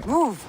Move!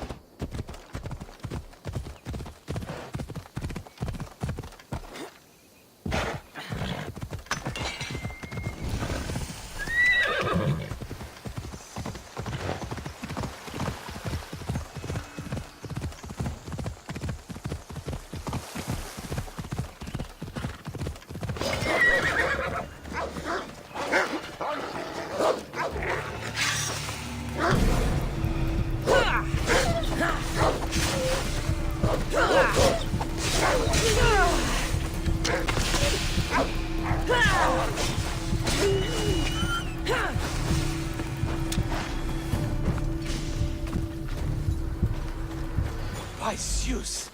By Zeus!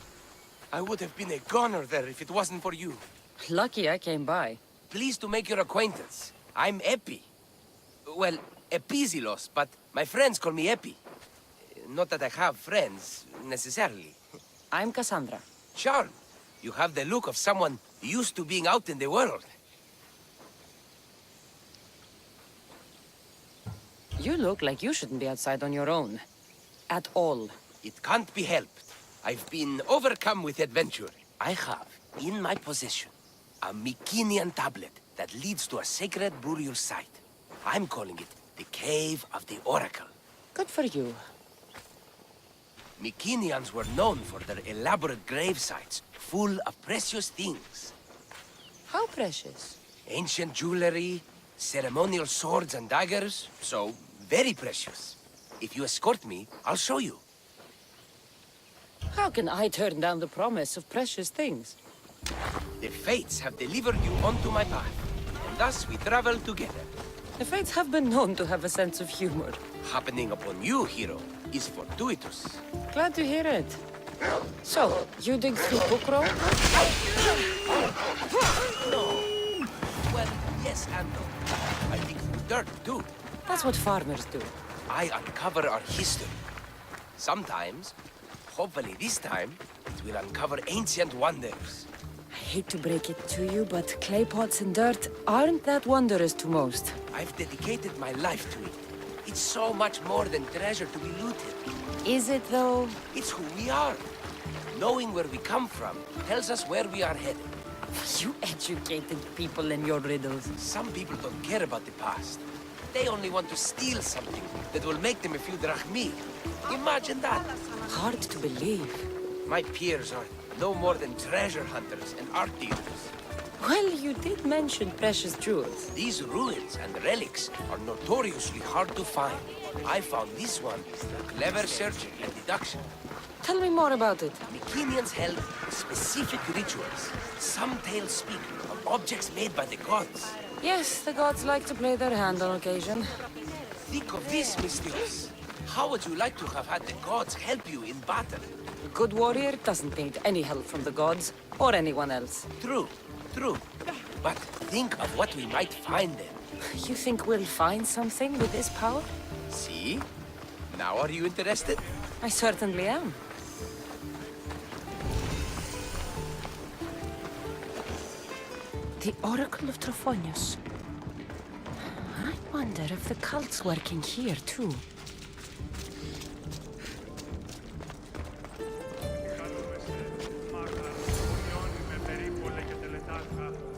I would have been a goner there if it wasn't for you. Lucky I came by. Pleased to make your acquaintance. I'm Epi. Well, Epizilos, but my friends call me Epi. Not that I have friends, necessarily. I'm Cassandra. Charm, you have the look of someone used to being out in the world. You look like you shouldn't be outside on your own. At all. It can't be helped. I've been overcome with adventure. I have, in my possession, a Mycenaean tablet that leads to a sacred burial site. I'm calling it the Cave of the Oracle. Good for you. Mycenaeans were known for their elaborate grave sites, full of precious things. How precious. Ancient jewelry, ceremonial swords and daggers, so very precious. If you escort me, I'll show you. How can I turn down the promise of precious things? The Fates have delivered you onto my path, and thus we travel together. The Fates have been known to have a sense of humor. Happening upon you, hero, is fortuitous. Glad to hear it. So, you dig through Bookrow? No. Well, yes and no. I dig through dirt, too. That's what farmers do. I uncover our history. Sometimes, hopefully this time, it will uncover ancient wonders. I hate to break it to you, but clay pots and dirt aren't that wondrous to most. I've dedicated my life to it. It's so much more than treasure to be looted. Is it, though? It's who we are. Knowing where we come from tells us where we are headed. You educated people and your riddles. Some people don't care about the past. They only want to steal something that will make them a few drachmi. Imagine that. Hard to believe. My peers are no more than treasure hunters and art dealers. Well, you did mention precious jewels. These ruins and relics are notoriously hard to find. I found this one through clever searching and deduction. Tell me more about it. Mycenaeans held specific rituals. Some tales speak of objects made by the gods. Yes, the gods like to play their hand on occasion. Think of this, Mystios. How would you like to have had the gods help you in battle? A good warrior doesn't need any help from the gods, or anyone else. True, true. But think of what we might find then. You think we'll find something with this power? See? Now are you interested? I certainly am. The Oracle of Trophonius. I wonder if the cult's working here, too.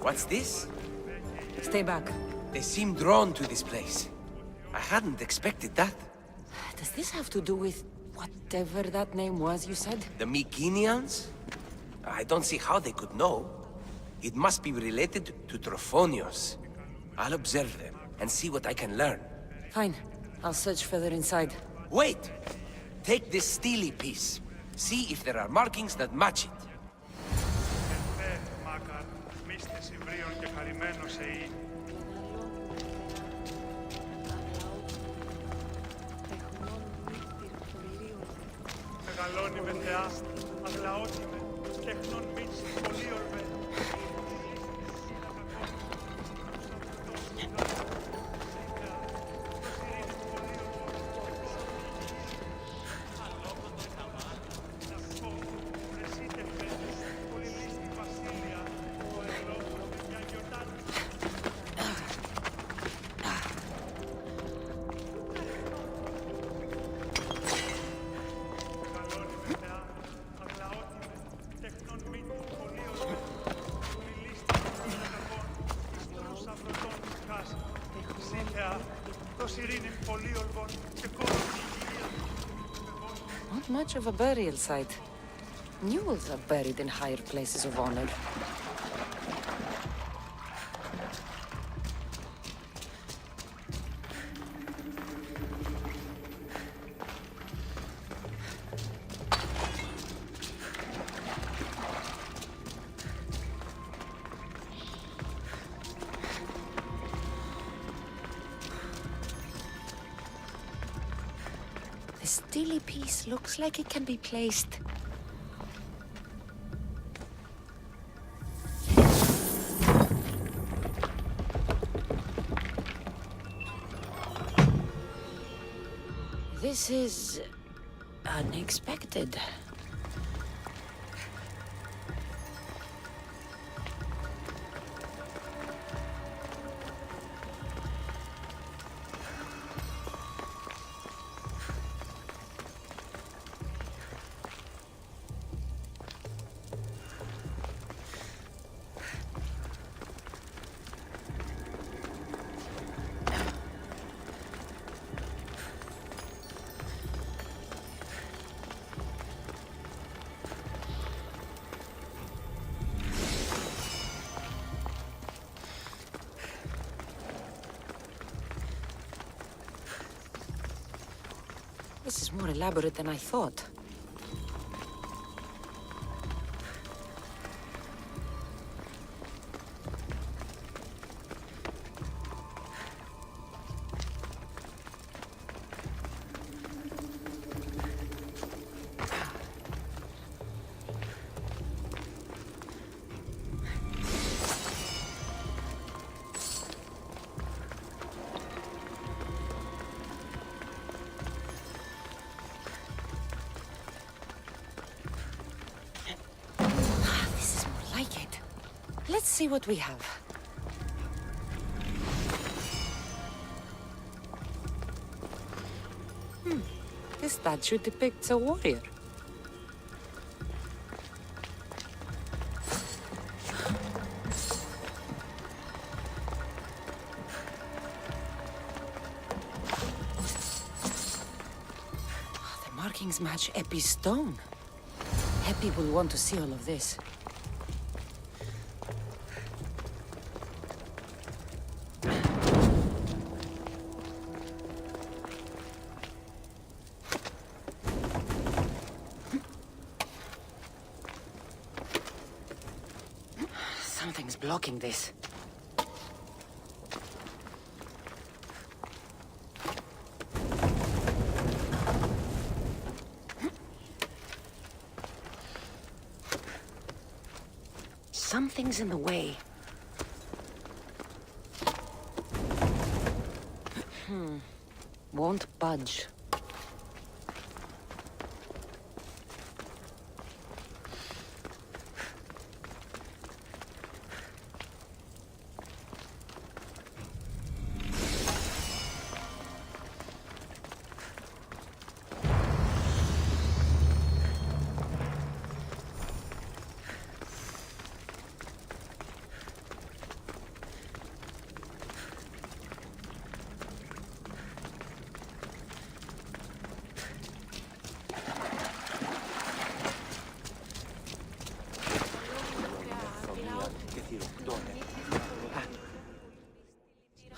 What's this? Stay back. They seem drawn to this place. I hadn't expected that. Does this have to do with whatever that name was you said? The Mycenaeans? I don't see how they could know. It must be related to Trophonios. I'll observe them and see what I can learn. Fine. I'll search further inside. Wait! Take this steely piece. See if there are markings that match it. Μεγαλώνει με θεά, αγλαόκημε, τεχνών μίτσι, πολύ ορμέ. Not much of a burial site. Mules are buried in higher places of honor. The steely piece looks like it can be placed. This is unexpected. This is more elaborate than I thought. Let's see what we have. This statue depicts a warrior. The markings match Epi's stone. Epi will want to see all of this. Something's blocking this. Something's in the way. Won't budge.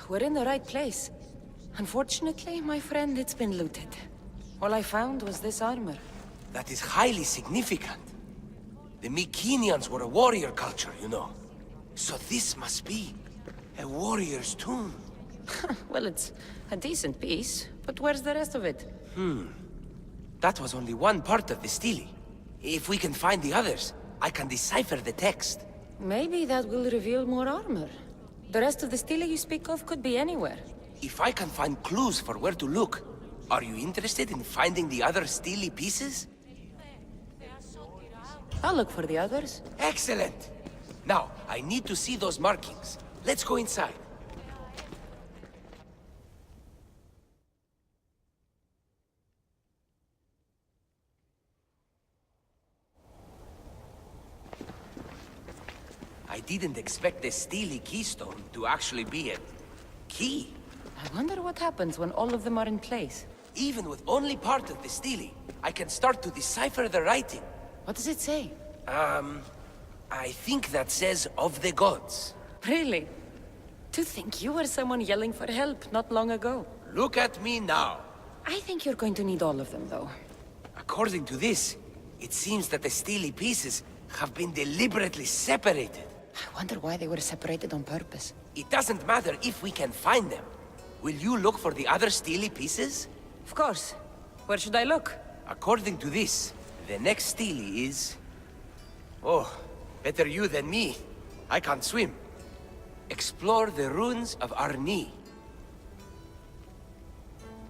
We're in the right place. Unfortunately, my friend, it's been looted. All I found was this armor. That is highly significant. The Mycenaeans were a warrior culture, you know. So this must be a warrior's tomb. Well, it's a decent piece, but where's the rest of it? That was only one part of the stele. If we can find the others, I can decipher the text. Maybe that will reveal more armor. The rest of the stele you speak of could be anywhere. If I can find clues for where to look, are you interested in finding the other stele pieces? I'll look for the others. Excellent! Now, I need to see those markings. Let's go inside. I didn't expect the stele keystone to actually be a key. I wonder what happens when all of them are in place. Even with only part of the stele, I can start to decipher the writing. What does it say? I think that says of the gods. Really? To think you were someone yelling for help not long ago. Look at me now. I think you're going to need all of them, though. According to this, it seems that the stele pieces have been deliberately separated. I wonder why they were separated on purpose. It doesn't matter if we can find them. Will you look for the other stele pieces? Of course. Where should I look? According to this, the next stele is... Oh, better you than me. I can't swim. Explore the ruins of Arni.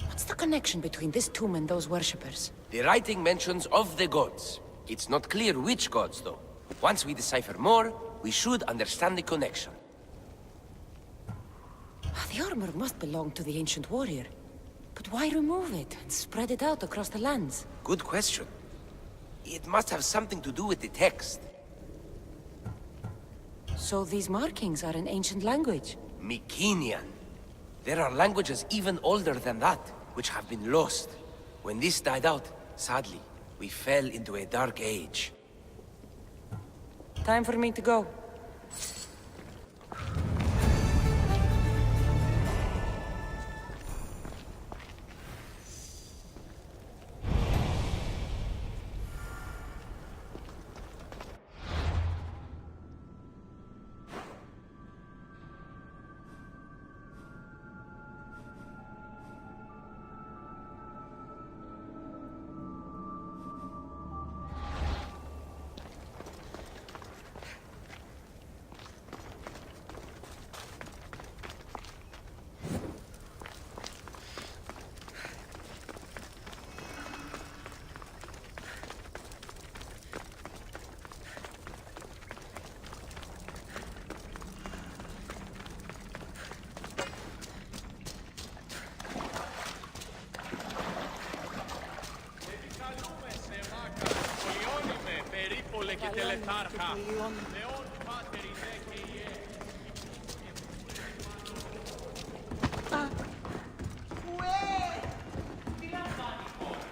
What's the connection between this tomb and those worshippers? The writing mentions of the gods. It's not clear which gods, though. Once we decipher more, we should understand the connection. The armor must belong to the ancient warrior. But why remove it and spread it out across the lands? Good question. It must have something to do with the text. So these markings are in ancient language? Mycenaean. There are languages even older than that, which have been lost. When this died out, sadly, we fell into a dark age. Time for me to go. και τελετάρχα. Θεόν πάτερ ιδέ και ιέ. Τι λαμβάνει χώρα.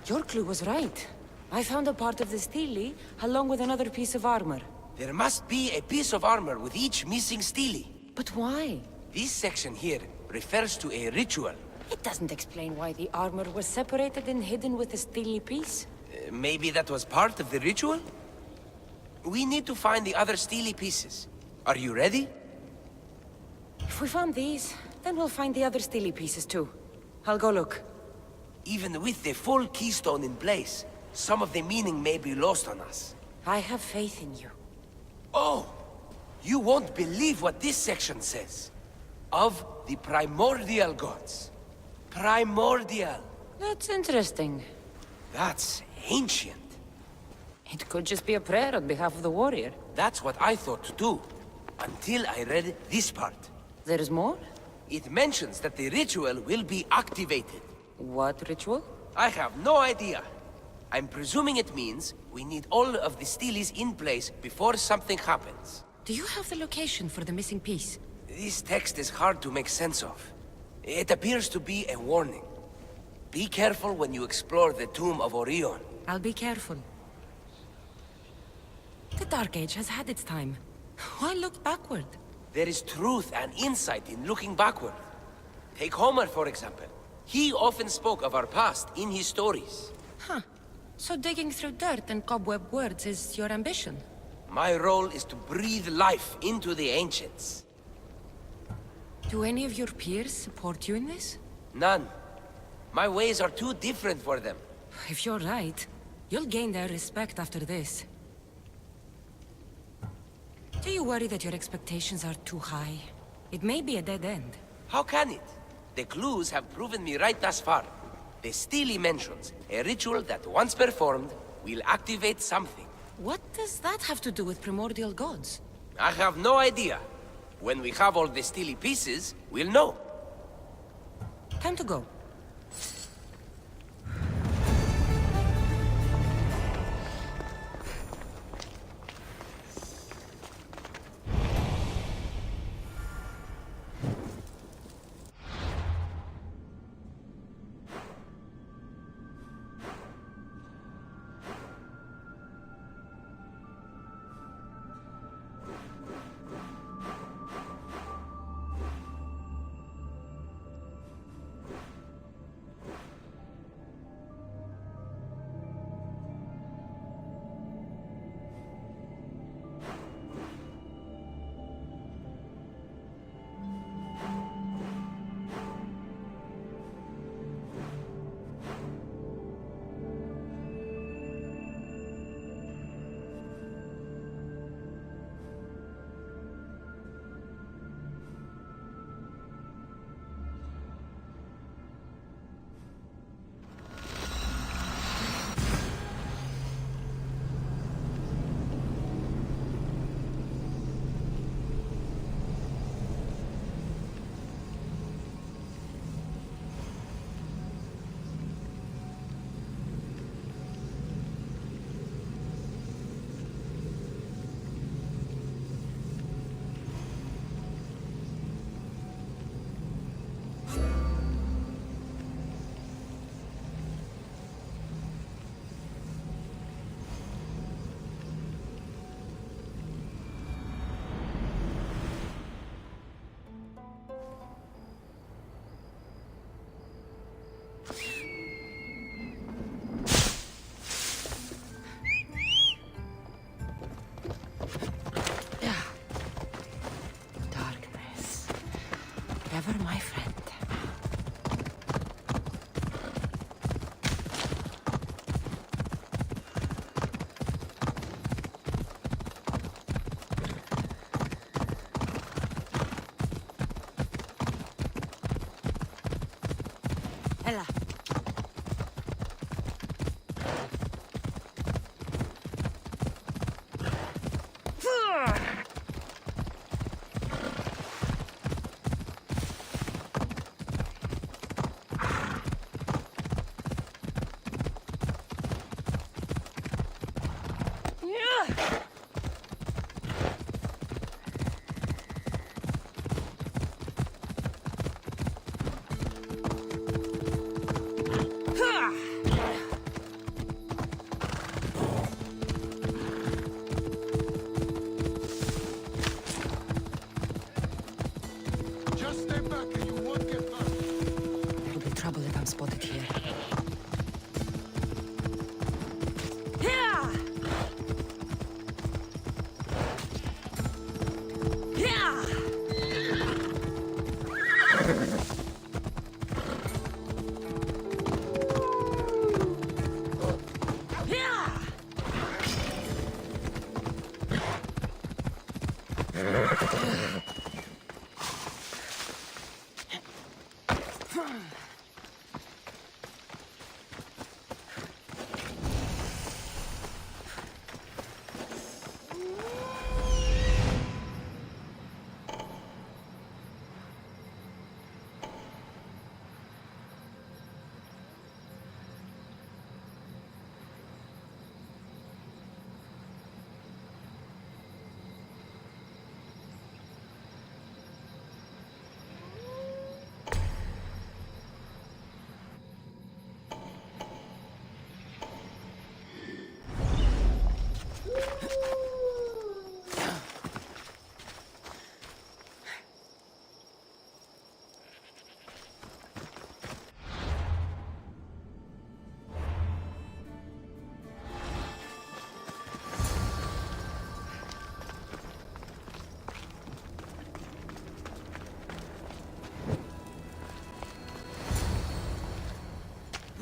Your clue was right. I found a part of the stele, along with another piece of armor. There must be a piece of armor with each missing stele. But why? This section here refers to a ritual. It doesn't explain why the armor was separated and hidden with the stele piece. Maybe that was part of the ritual? We need to find the other stele pieces. Are you ready? If we found these, then we'll find the other stele pieces too. I'll go look. Even with the full keystone in place, some of the meaning may be lost on us. I have faith in you. Oh! You won't believe what this section says. Of the primordial gods. Primordial. That's interesting. That's ancient. It could just be a prayer on behalf of the warrior. That's what I thought too. Until I read this part. There's more? It mentions that the ritual will be activated. What ritual? I have no idea. I'm presuming it means we need all of the steles in place before something happens. Do you have the location for the missing piece? This text is hard to make sense of. It appears to be a warning. Be careful when you explore the tomb of Orion. I'll be careful. The Dark Age has had its time. Why look backward? There is truth and insight in looking backward. Take Homer, for example. He often spoke of our past in his stories. Huh. So digging through dirt and cobweb words is your ambition? My role is to breathe life into the ancients. Do any of your peers support you in this? None. My ways are too different for them. If you're right, you'll gain their respect after this. Do you worry that your expectations are too high? It may be a dead end. How can it? The clues have proven me right thus far. The stele mentions a ritual that once performed will activate something. What does that have to do with primordial gods? I have no idea. When we have all the stele pieces, we'll know. Time to go.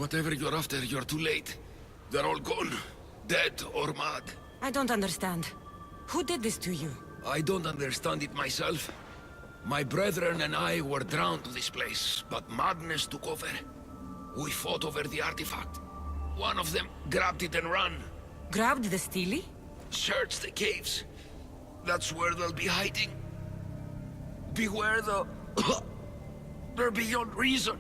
Whatever you're after, you're too late. They're all gone. Dead or mad. I don't understand. Who did this to you? I don't understand it myself. My brethren and I were drawn to this place, but madness took over. We fought over the artifact. One of them grabbed it and ran. Grabbed the Steely? Search the caves. That's where they'll be hiding. Beware the... They're beyond reason.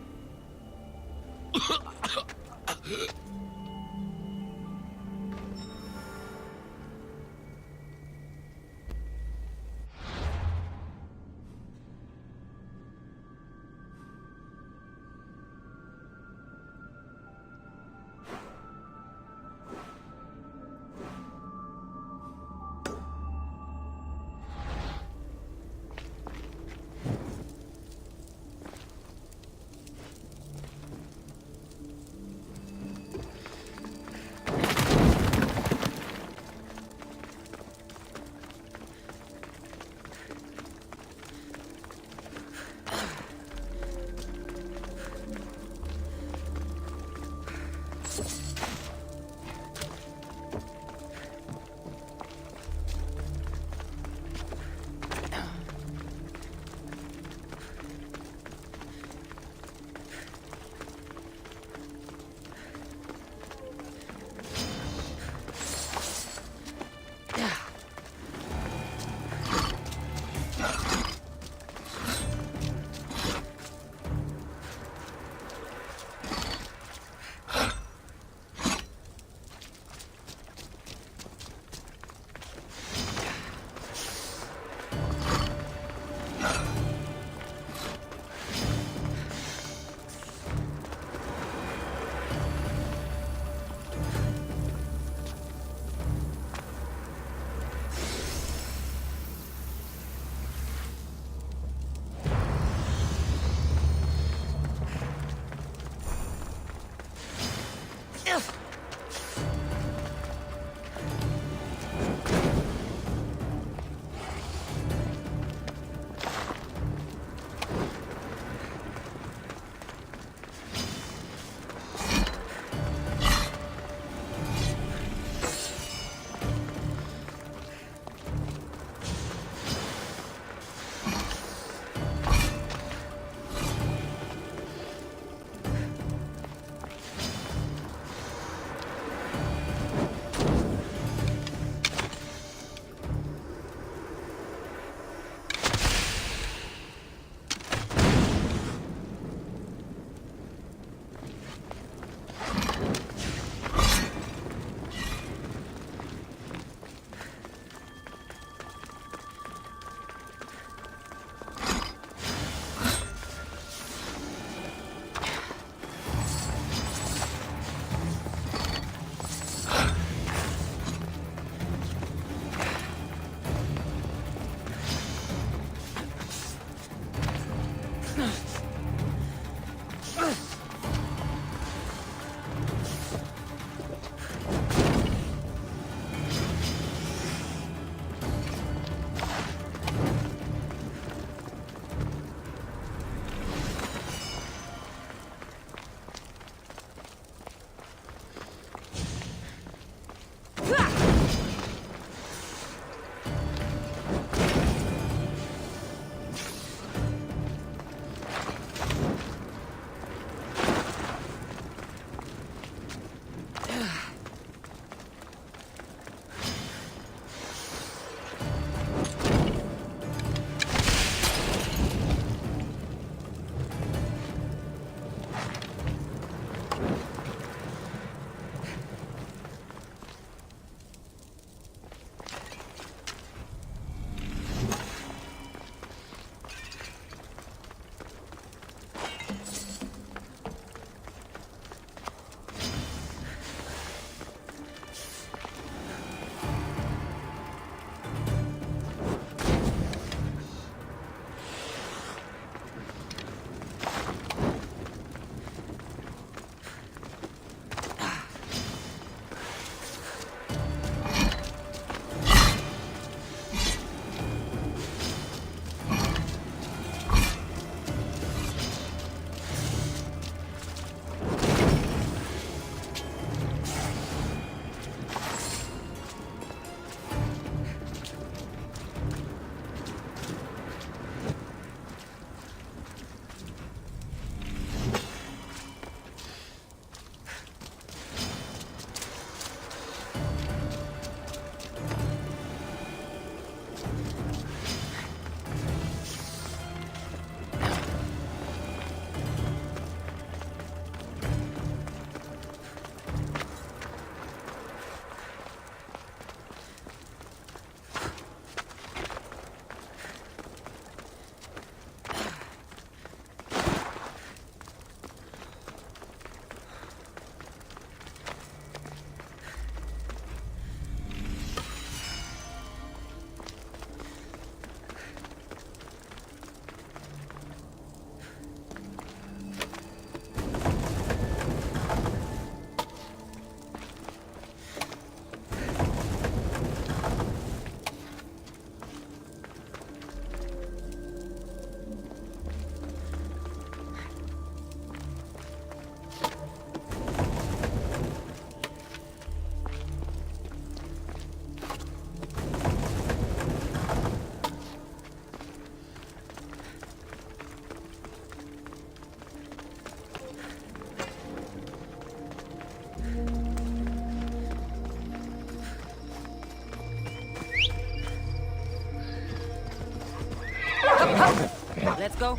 Let's go.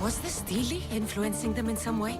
Was the Stele influencing them in some way?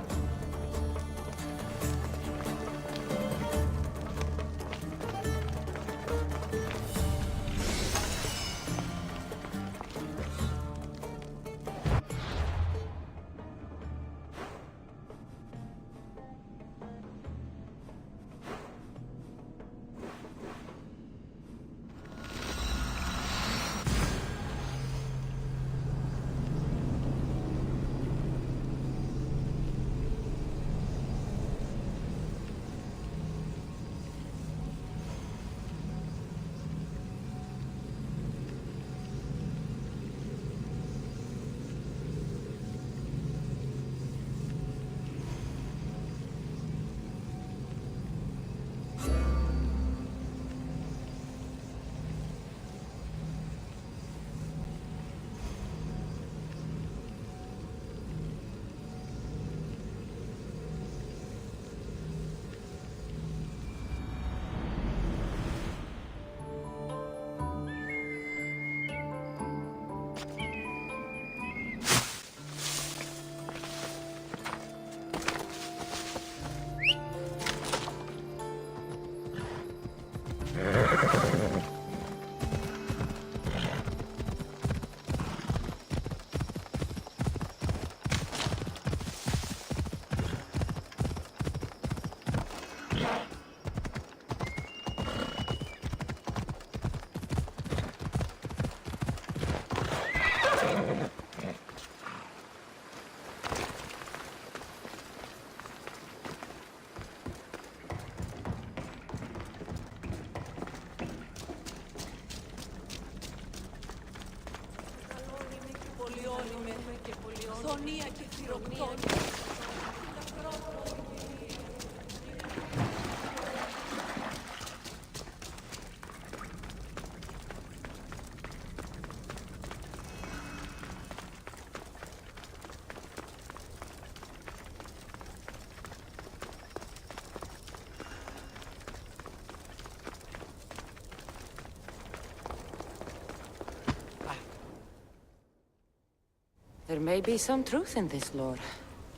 There may be some truth in this lore.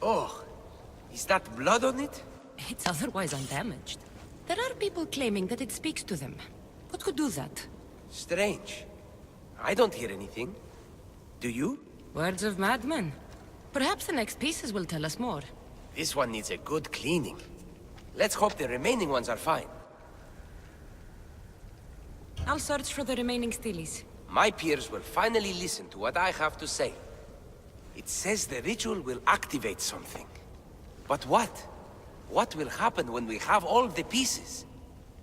Oh, is that blood on it? It's otherwise undamaged. There are people claiming that it speaks to them. What could do that? Strange. I don't hear anything. Do you? Words of madmen. Perhaps the next pieces will tell us more. This one needs a good cleaning. Let's hope the remaining ones are fine. I'll search for the remaining Steles. My peers will finally listen to what I have to say. It says the ritual will activate something. But what? What will happen when we have all the pieces?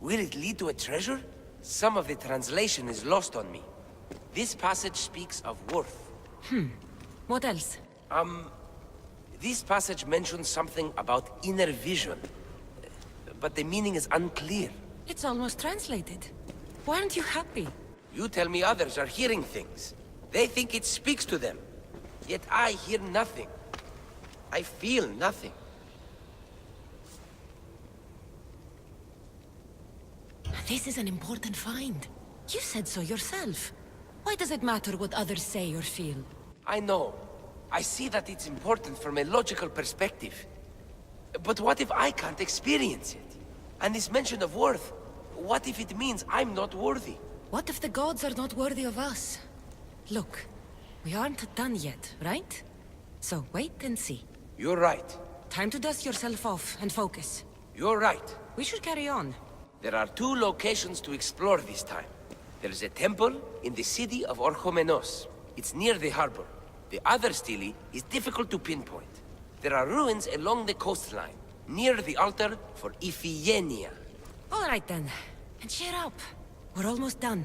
Will it lead to a treasure? Some of the translation is lost on me. This passage speaks of worth. What else? This passage mentions something about inner vision. But the meaning is unclear. It's almost translated. Why aren't you happy? You tell me others are hearing things. They think it speaks to them. Yet I hear nothing. I feel nothing. This is an important find. You said so yourself. Why does it matter what others say or feel? I know. I see that it's important from a logical perspective. But what if I can't experience it? And this mention of worth, what if it means I'm not worthy? What if the gods are not worthy of us? Look, we aren't done yet, right? So wait and see. You're right. Time to dust yourself off and focus. You're right. We should carry on. There are 2 locations to explore this time. There's a temple in the city of Orchomenos. It's near the harbor. The other stele is difficult to pinpoint. There are ruins along the coastline, near the altar for Iphigenia. All right then. And cheer up. We're almost done.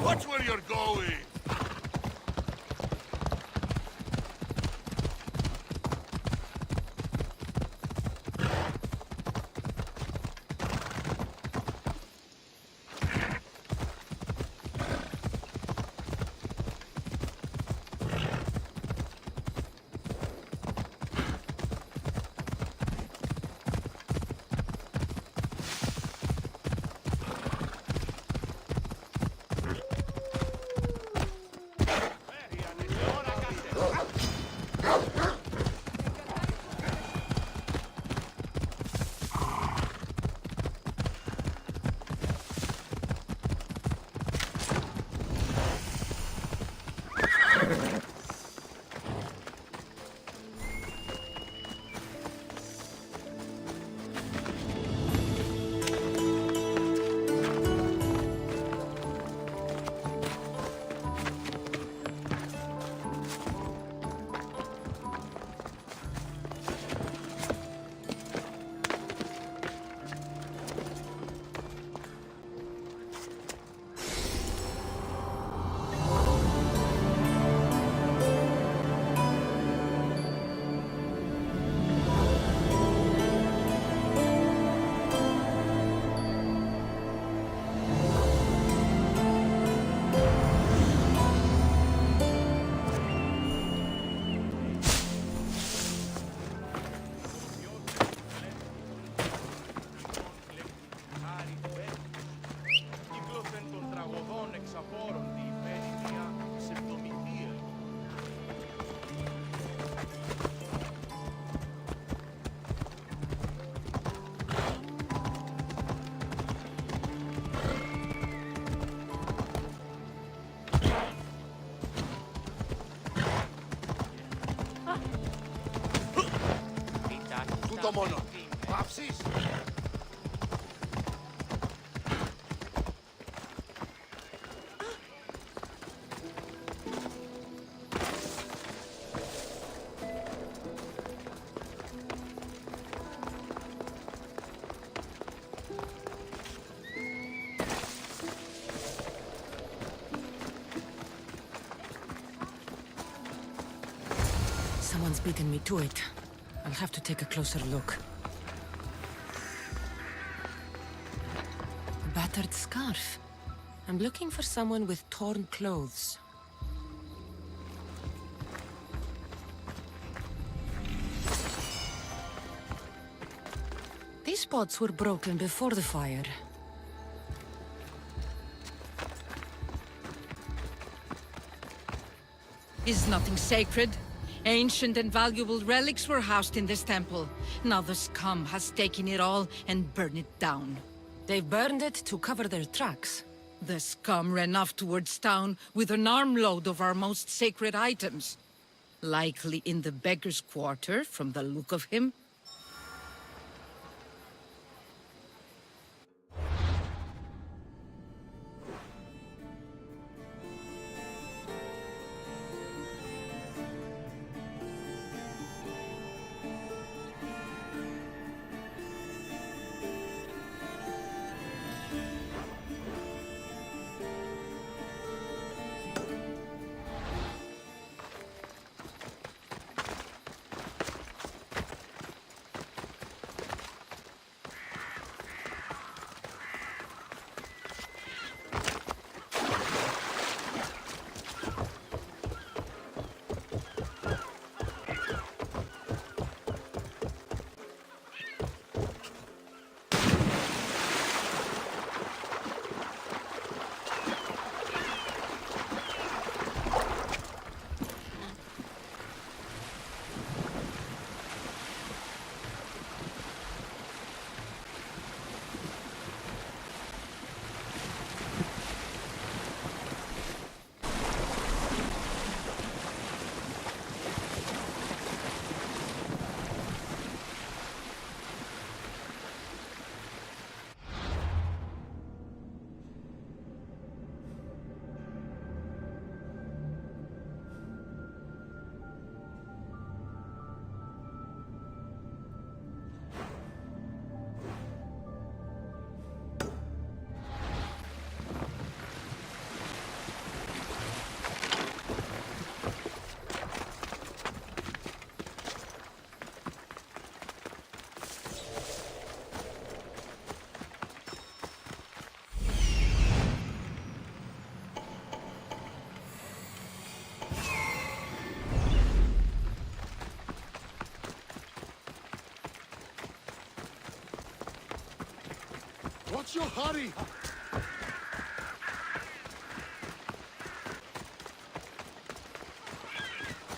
Watch where you're going! Τούτο μόνο. Πάψεις. beaten me to it. I'll have to take a closer look. A battered scarf. I'm looking for someone with torn clothes. These pots were broken before the fire. Is nothing sacred? Ancient and valuable relics were housed in this temple. Now the scum has taken it all and burned it down. They burned it to cover their tracks. The scum ran off towards town with an armload of our most sacred items. Likely in the beggar's quarter, from the look of him. What's your hurry?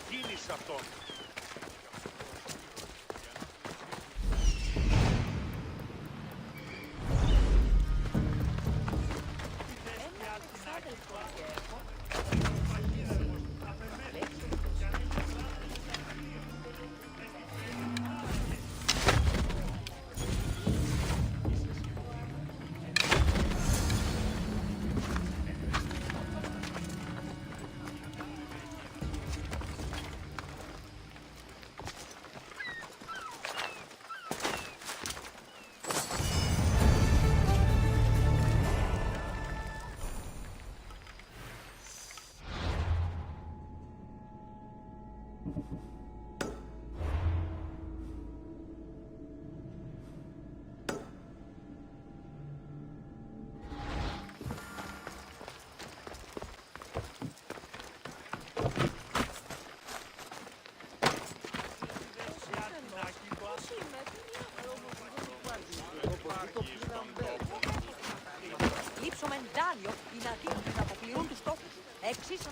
Κίνησε αυτόν. Λείψω μεντάλιο είναι αδύνατο να αποπληρούν τους στόχους. Εξίσου.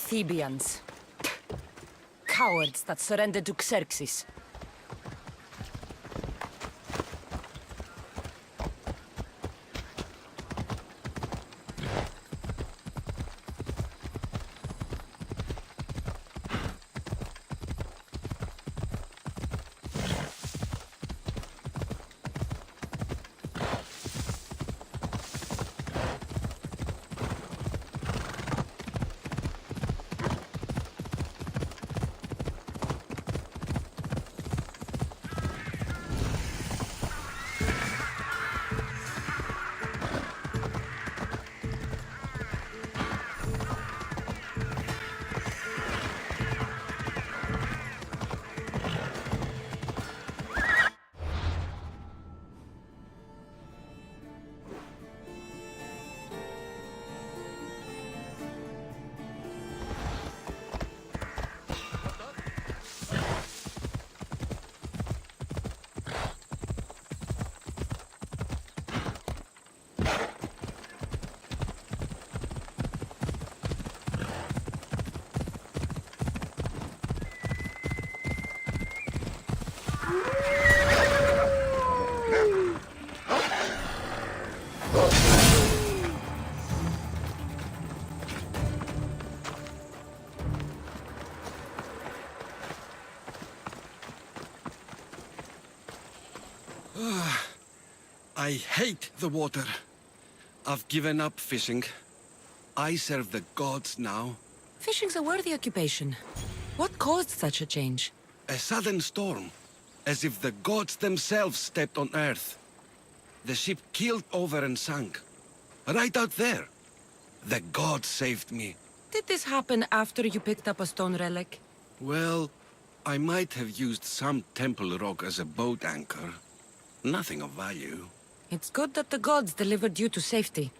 Thebians. Cowards that surrendered to Xerxes. I hate the water. I've given up fishing. I serve the gods now. Fishing's a worthy occupation. What caused such a change? A sudden storm, as if the gods themselves stepped on Earth. The ship keeled over and sank. Right out there. The gods saved me. Did this happen after you picked up a stone relic? Well, I might have used some temple rock as a boat anchor. Nothing of value. It's good that the gods delivered you to safety.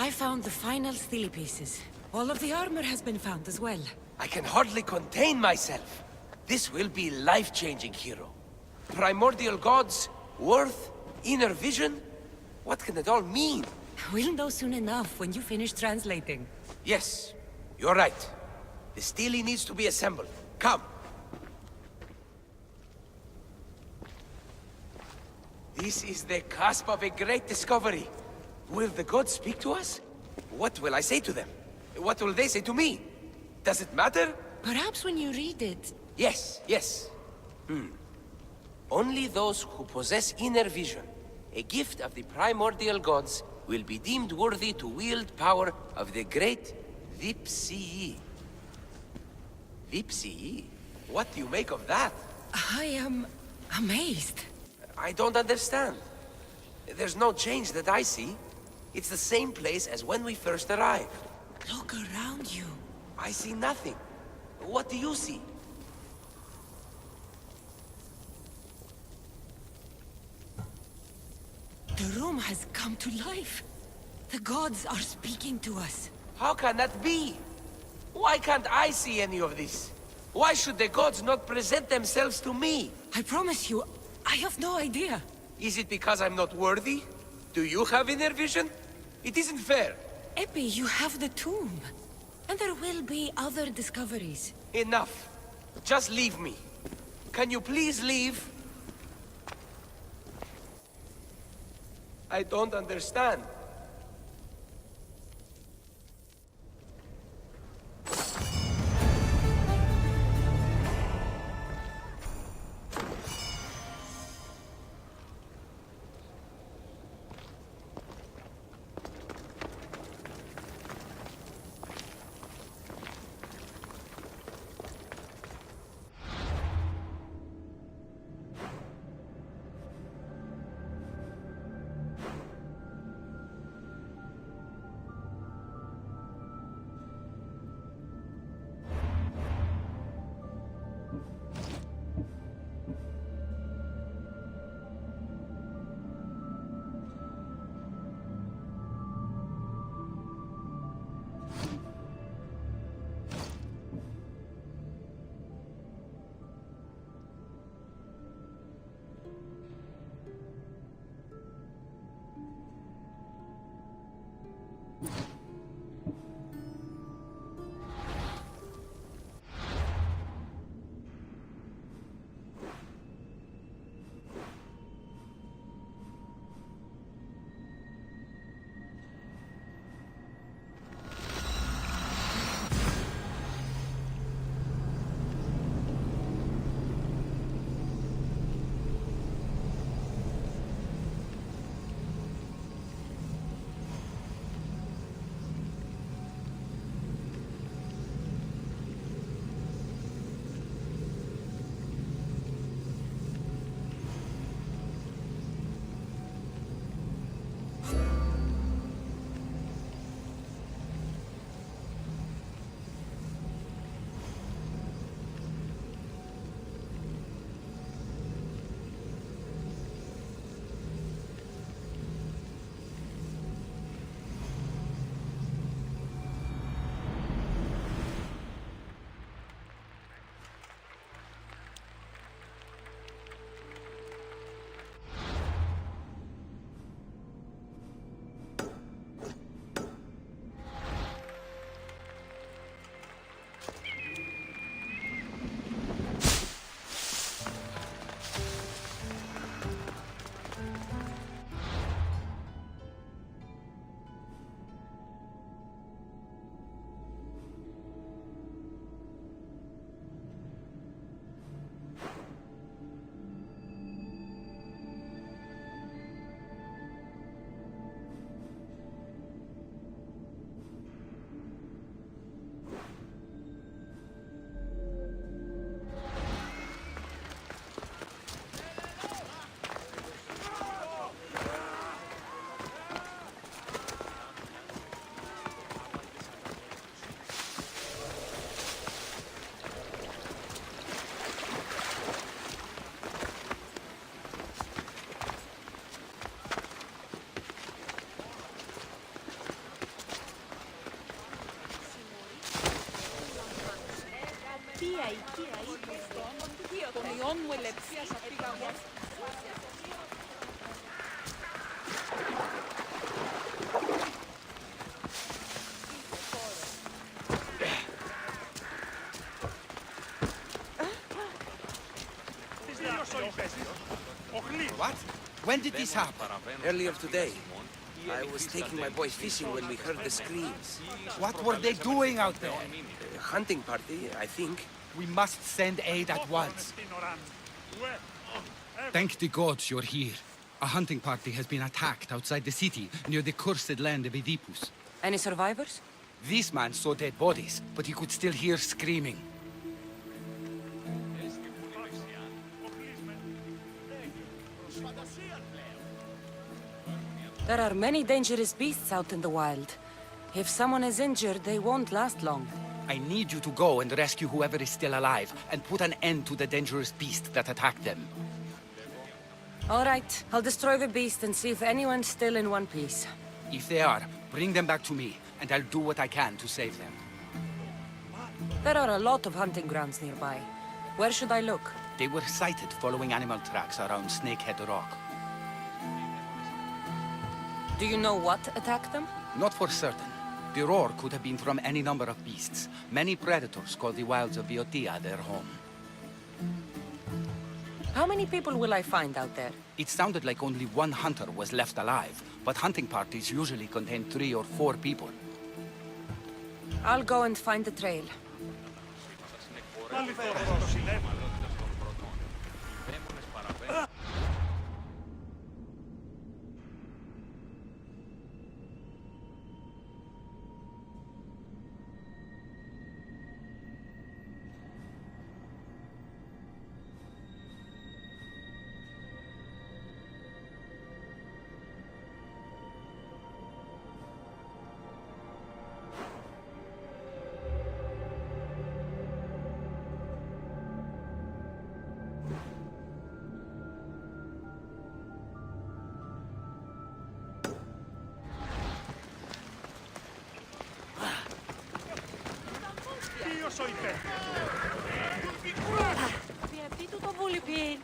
I found the final stele pieces. All of the armor has been found as well. I can hardly contain myself. This will be life-changing, hero. Primordial gods, worth, inner vision. What can it all mean? We'll know soon enough when you finish translating. Yes, you're right. The stele needs to be assembled. Come. This is the cusp of a great discovery. Will the gods speak to us? What will I say to them? What will they say to me? Does it matter? Perhaps when you read it... Yes, yes. Only those who possess inner vision, a gift of the primordial gods, will be deemed worthy to wield power of the great Vipsii. Vipsii? What do you make of that? I am... amazed. I don't understand. There's no change that I see. It's the same place as when we first arrived. Look around you. I see nothing. What do you see? The room has come to life. The gods are speaking to us. How can that be? Why can't I see any of this? Why should the gods not present themselves to me? I promise you, I have no idea. Is it because I'm not worthy? Do you have inner vision? It isn't fair. Epi, you have the tomb. And there will be other discoveries. Enough. Just leave me. Can you please leave? I don't understand. Τον ιόν μου ελεψίας απήγαγω. What? When did this happen? Earlier today. I was taking my boys fishing when we heard the screams. What were they doing out there? A hunting party, I think. We must send aid at once. Thank the gods you're here. A hunting party has been attacked outside the city, near the cursed land of Oedipus. Any survivors? This man saw dead bodies, but he could still hear screaming. There are many dangerous beasts out in the wild. If someone is injured, they won't last long. I need you to go and rescue whoever is still alive, and put an end to the dangerous beast that attacked them. All right, I'll destroy the beast and see if anyone's still in one piece. If they are, bring them back to me, and I'll do what I can to save them. There are a lot of hunting grounds nearby. Where should I look? They were sighted following animal tracks around Snakehead Rock. Do you know what attacked them? Not for certain. The roar could have been from any number of beasts. Many predators call the wilds of Boeotia their home. How many people will I find out there? It sounded like only one hunter was left alive, but hunting parties usually contain 3 or 4 people. I'll go and find the trail. Πιαπίτου το βουλιπίν.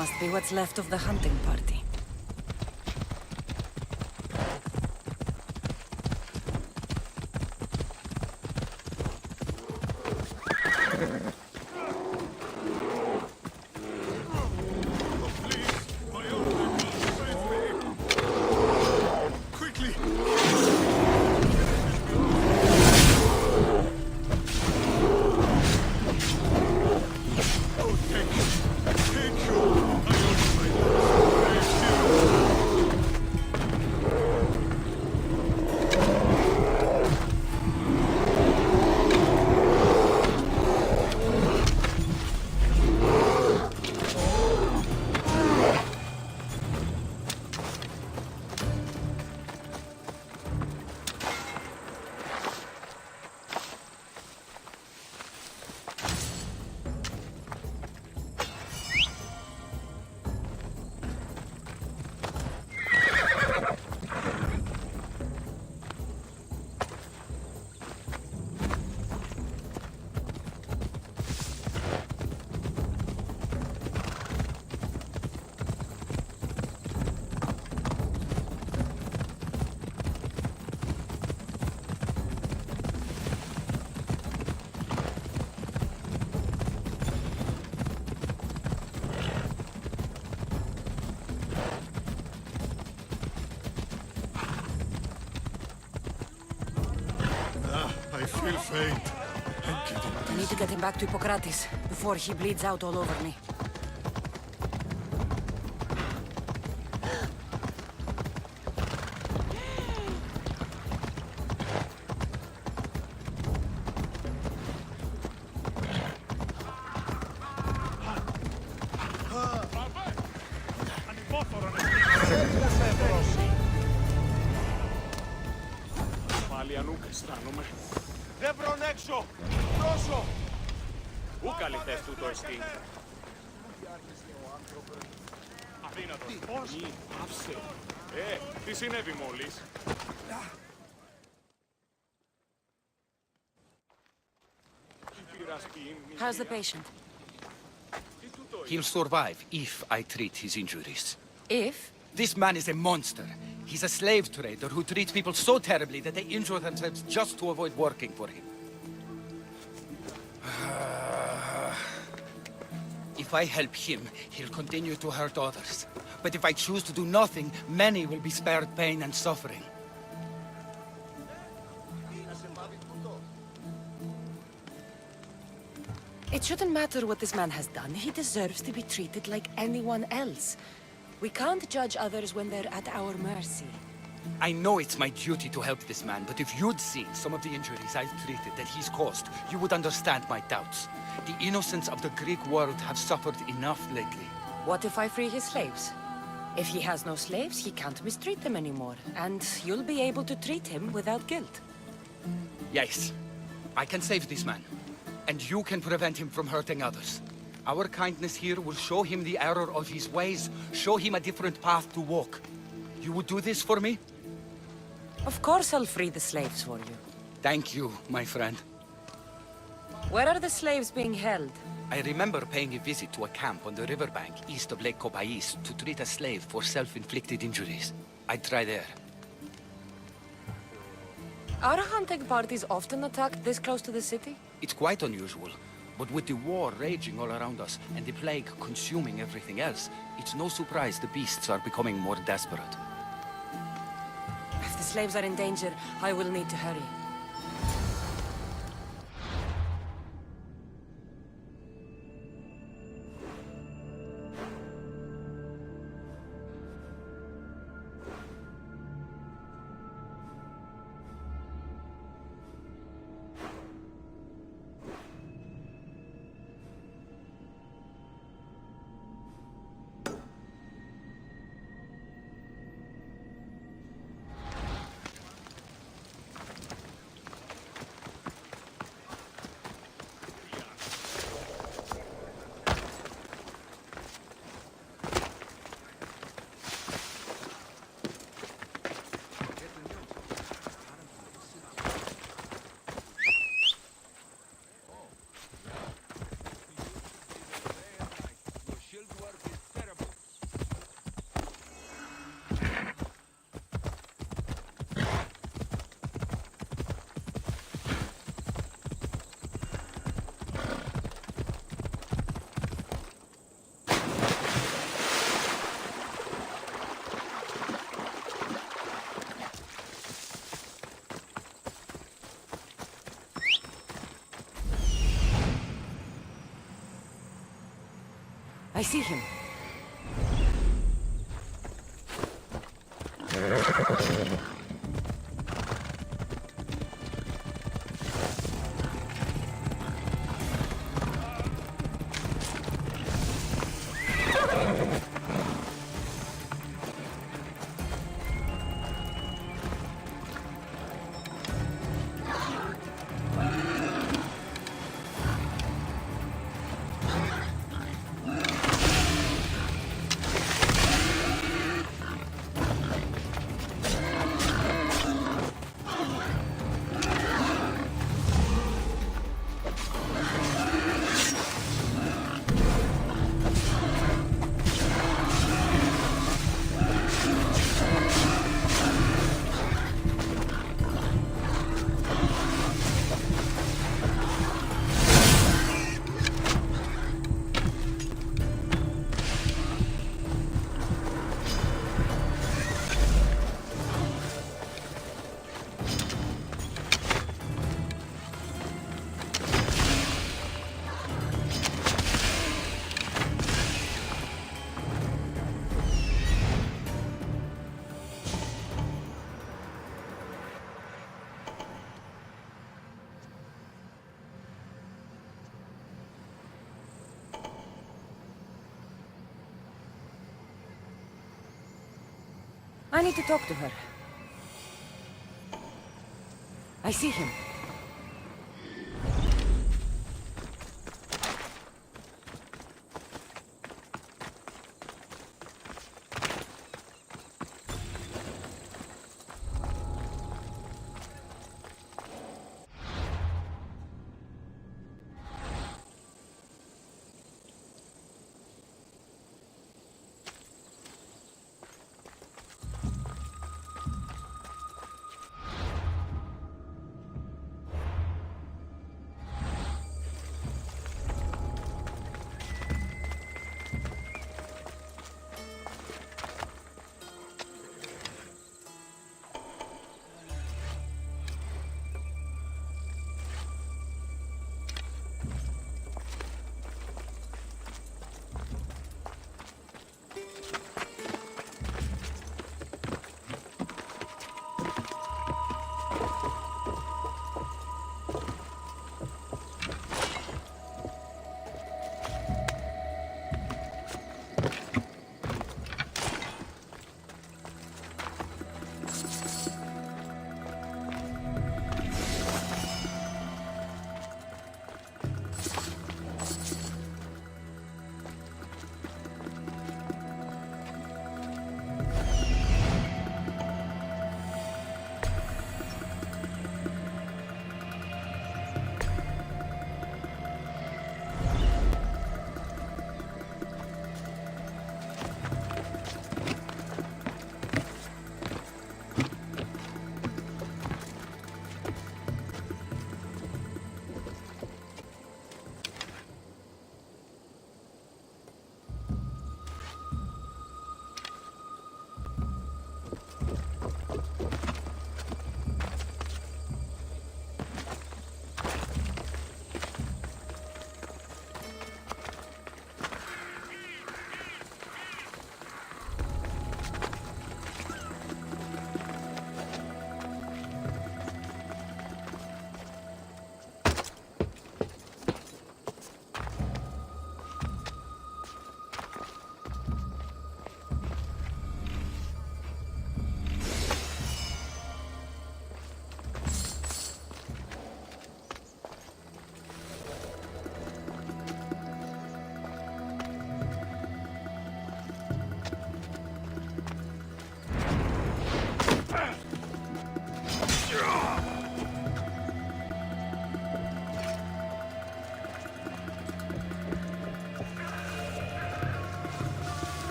Must be what's left of the hunting party. feel faint. I need to get him back to Hippocrates before he bleeds out all over me. Ανυπόφορον πάλι ανούκ αισθάνομαι. Δεν βρουν έξω! Πρόσω! Πού καλυθές τούτο εστί. Αδύνατος. Πώς. Άψε. Τι συνέβη μόλις. How's the patient? He'll survive if I treat his injuries. If? This man is a monster. He's a slave trader who treats people so terribly that they injure themselves just to avoid working for him. If I help him, he'll continue to hurt others. But if I choose to do nothing, many will be spared pain and suffering. It shouldn't matter what this man has done. He deserves to be treated like anyone else. We can't judge others when they're at our mercy. I know it's my duty to help this man, but if you'd seen some of the injuries I've treated that he's caused, you would understand my doubts. The innocents of the Greek world have suffered enough lately. What if I free his slaves? If he has no slaves, he can't mistreat them anymore, and you'll be able to treat him without guilt. Yes, I can save this man, and you can prevent him from hurting others. Our kindness here will show him the error of his ways, show him a different path to walk. You would do this for me? Of course I'll free the slaves for you. Thank you, my friend. Where are the slaves being held? I remember paying a visit to a camp on the riverbank east of Lake Copais to treat a slave for self-inflicted injuries. I'd try there. Are hunting parties often attacked this close to the city? It's quite unusual, but with the war raging all around us and the plague consuming everything else, it's no surprise the beasts are becoming more desperate. If the slaves are in danger, I will need to hurry. I see him. I need to talk to her. I see him.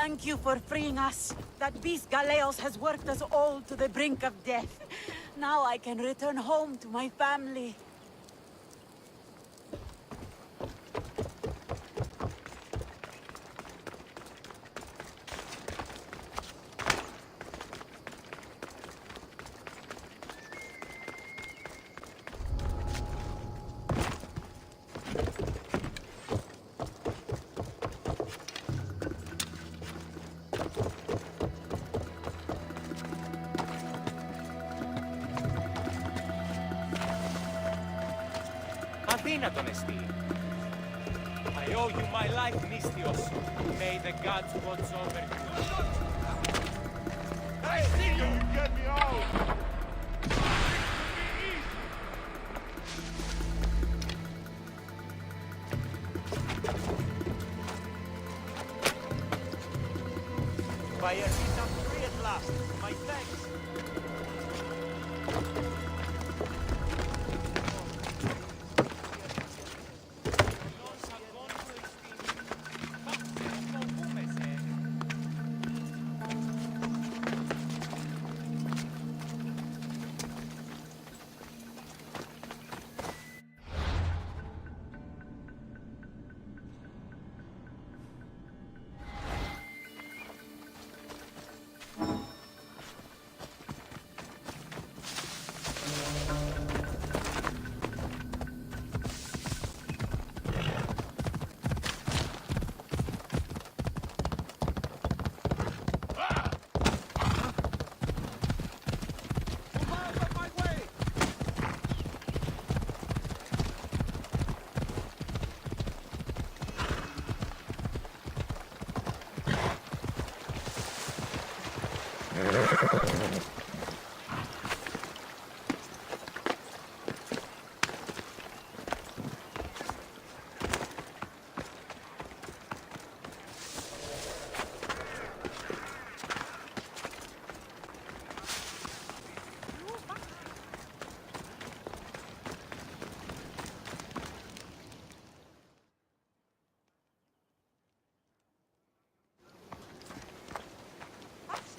Thank you for freeing us. That beast Galeos has worked us all to the brink of death. Now I can return home to my family. Αδύνατον εστί. I owe you my life, Mystios. May the gods watch over you. I see you! Get me out! Bayazid, I'm free at last. My thanks.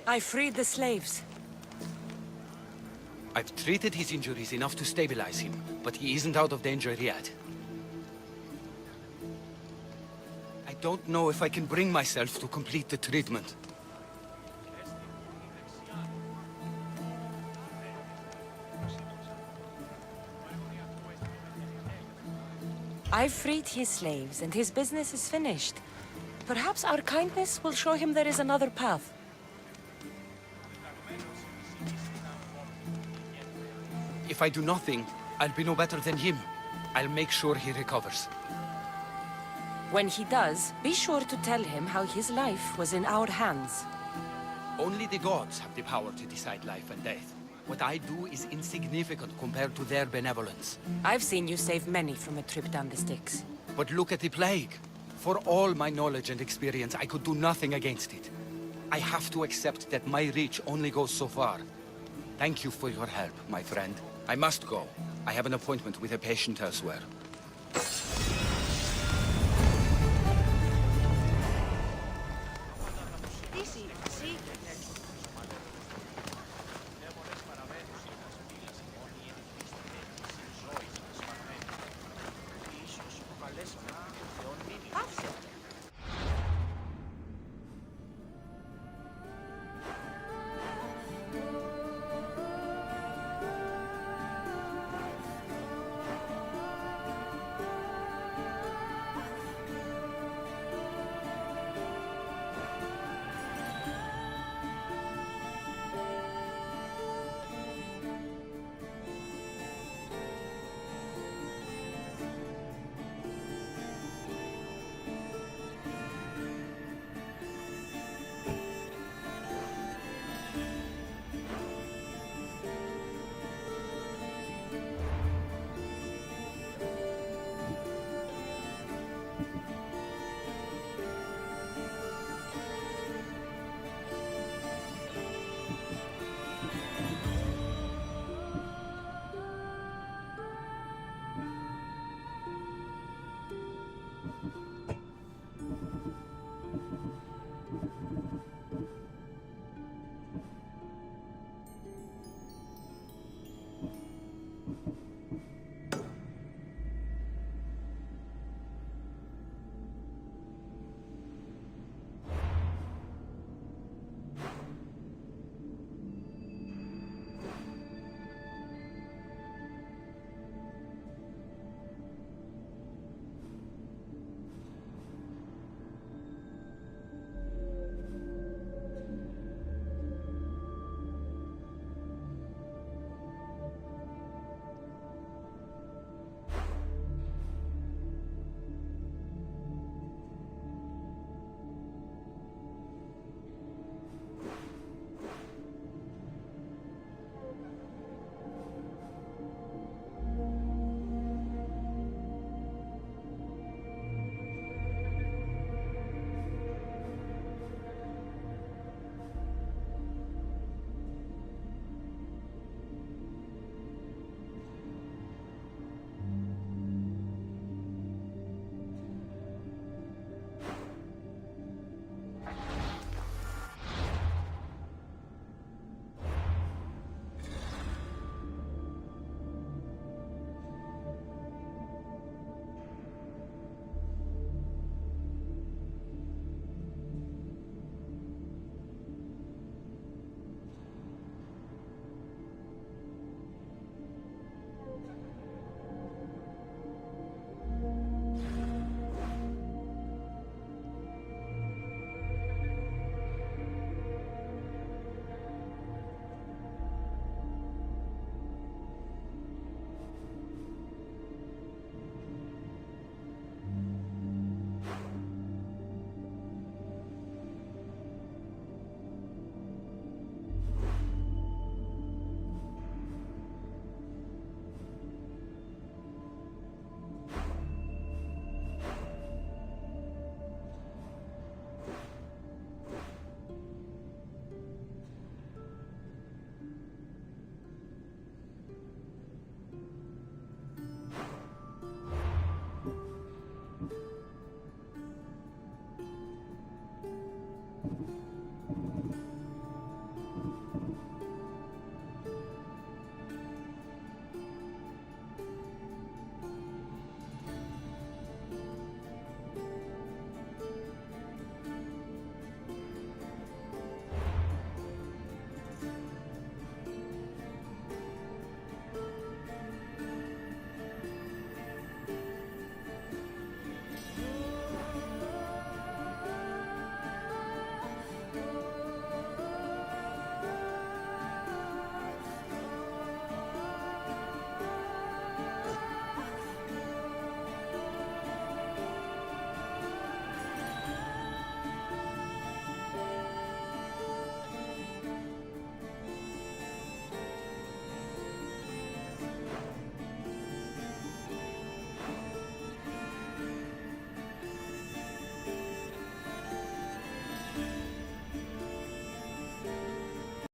I freed the slaves. I've treated his injuries enough to stabilize him, but he isn't out of danger yet. I don't know if I can bring myself to complete the treatment. I've freed his slaves, and his business is finished. Perhaps our kindness will show him there is another path. If I do nothing, I'll be no better than him. I'll make sure he recovers. When he does, be sure to tell him how his life was in our hands. Only the gods have the power to decide life and death. What I do is insignificant compared to their benevolence. I've seen you save many from a trip down the Styx. But look at the plague. For all my knowledge and experience, I could do nothing against it. I have to accept that my reach only goes so far. Thank you for your help, my friend. I must go. I have an appointment with a patient elsewhere.